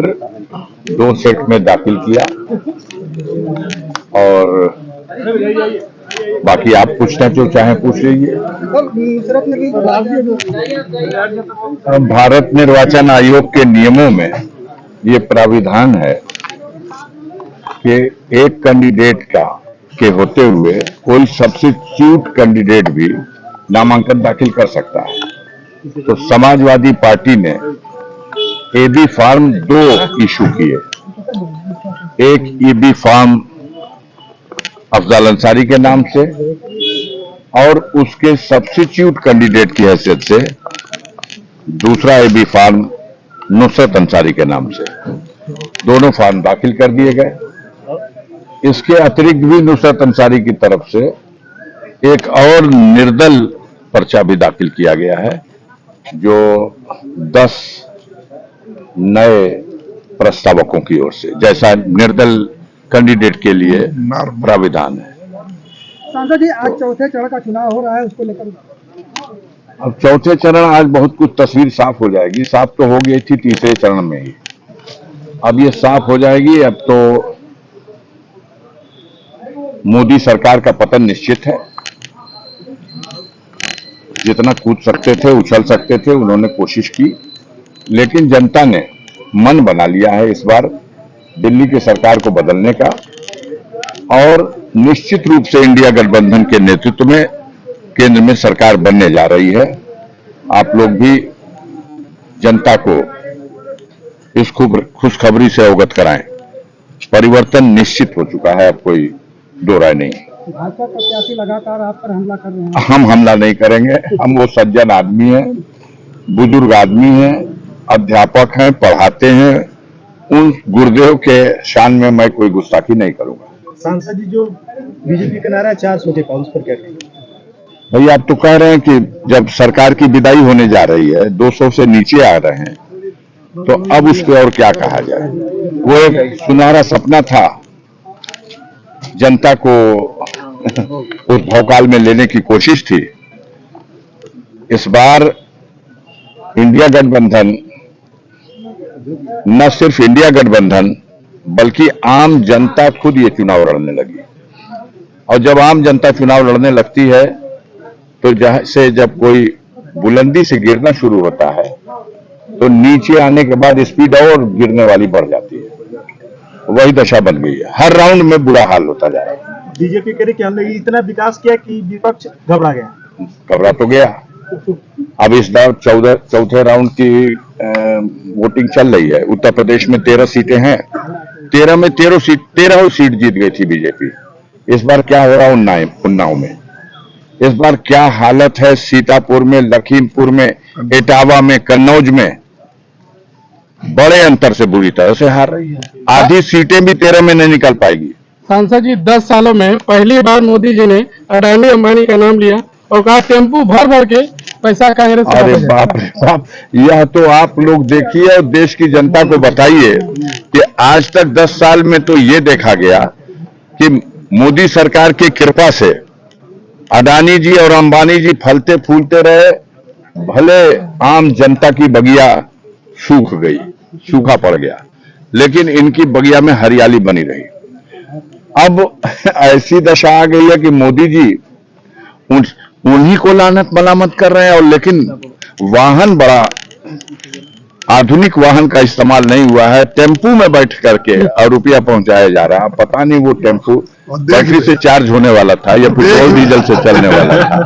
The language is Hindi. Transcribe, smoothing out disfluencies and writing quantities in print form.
पत्र 2 सेट में दाखिल किया और बाकी आप पूछना जो चाहें पूछ लीजिए। भारत निर्वाचन आयोग के नियमों में ये प्राविधान है कि एक कैंडिडेट के होते हुए कोई सब्स्टिट्यूट कैंडिडेट भी नामांकन दाखिल कर सकता है। तो समाजवादी पार्टी ने एबी फॉर्म 2 इशू किए। एक एबी फॉर्म अफजल अंसारी के नाम से और उसके सब्स्टिट्यूट कैंडिडेट की हैसियत से दूसरा एबी फॉर्म नुसरत अंसारी के नाम से। दोनों फॉर्म दाखिल कर दिए गए। इसके अतिरिक्त भी नुसरत अंसारी की तरफ से एक और निर्दल पर्चा भी दाखिल किया गया है, जो 10 नए प्रस्तावकों की ओर से, जैसा निर्दल कैंडिडेट के लिए प्राविधान है। सांसद जी, आज चौथे चरण का चुनाव हो रहा है, उसको लेकर अब चौथे चरण, आज बहुत कुछ तस्वीर साफ हो जाएगी। साफ तो हो गई थी तीसरे चरण में ही, अब ये साफ हो जाएगी। अब तो मोदी सरकार का पतन निश्चित है। जितना कूद सकते थे, उछल सकते थे, उन्होंने कोशिश की, लेकिन जनता ने मन बना लिया है इस बार दिल्ली की सरकार को बदलने का, और निश्चित रूप से इंडिया गठबंधन के नेतृत्व में केंद्र में सरकार बनने जा रही है। आप लोग भी जनता को इस खुशखबरी से अवगत कराएं। परिवर्तन निश्चित हो चुका है, अब कोई दो राय नहीं। भाजपा प्रत्याशी लगातार आप पर हमला कर रहे हैं। हम हमला नहीं करेंगे। हम वो सज्जन आदमी हैं, बुजुर्ग आदमी हैं, अध्यापक हैं, पढ़ाते हैं। उन गुरुदेव के शान में मैं कोई गुस्ताखी नहीं करूंगा। सांसद जी, जो बीजेपी का नारा 400 के पार, उस पर क्या कहेंगे? भैया, आप तो कह रहे हैं कि जब सरकार की विदाई होने जा रही है, 200 से नीचे आ रहे हैं, तो अब उस पर और क्या कहा जाए। वो एक सुनहरा सपना था, जनता को उस भौकाल में लेने की कोशिश थी। इस बार इंडिया गठबंधन, न सिर्फ इंडिया गठबंधन बल्कि आम जनता खुद ये चुनाव लड़ने लगी। और जब आम जनता चुनाव लड़ने लगती है तो जब कोई बुलंदी से गिरना शुरू होता है तो नीचे आने के बाद स्पीड और गिरने वाली बढ़ जाती है। वही दशा बन गई है। हर राउंड में बुरा हाल होता जा रहा है। बीजेपी कह रही कि हमने इतना विकास किया कि विपक्ष घबरा गया। घबरा तो गया। अब इस बार चौथे राउंड की वोटिंग चल रही है। उत्तर प्रदेश में 13 सीटें हैं। 13 में 13 सीट जीत गई थी बीजेपी। इस बार क्या हो रहा है उन्नाव में? इस बार क्या हालत है सीतापुर में, लखीमपुर में, इटावा में, कन्नौज में? बड़े अंतर से बुरी तरह से हार रही है। आधी सीटें भी 13 में नहीं निकल पाएगी। सांसद जी, 10 सालों में पहली बार मोदी जी ने अडानी अंबानी का नाम लिया और कहा टेम्पू भर भर के पैसा कांग्रेस। अरे बाप रे बाप, यह तो आप लोग देखिए और देश की जनता को बताइए कि आज तक 10 साल में तो ये देखा गया कि मोदी सरकार की कृपा से अडानी जी और अंबानी जी फलते फूलते रहे, भले आम जनता की बगिया सूख गई, सूखा पड़ गया, लेकिन इनकी बगिया में हरियाली बनी रही। अब ऐसी दशा आ गई है कि मोदी जी उन्हीं को लानत मलामत कर रहे हैं, और लेकिन वाहन बड़ा आधुनिक वाहन का इस्तेमाल नहीं हुआ है। टेम्पू में बैठ करके और रुपया पहुंचाया जा रहा है। पता नहीं वो टेम्पू बैटरी से चार्ज होने वाला था या पेट्रोल डीजल से चलने वाला था।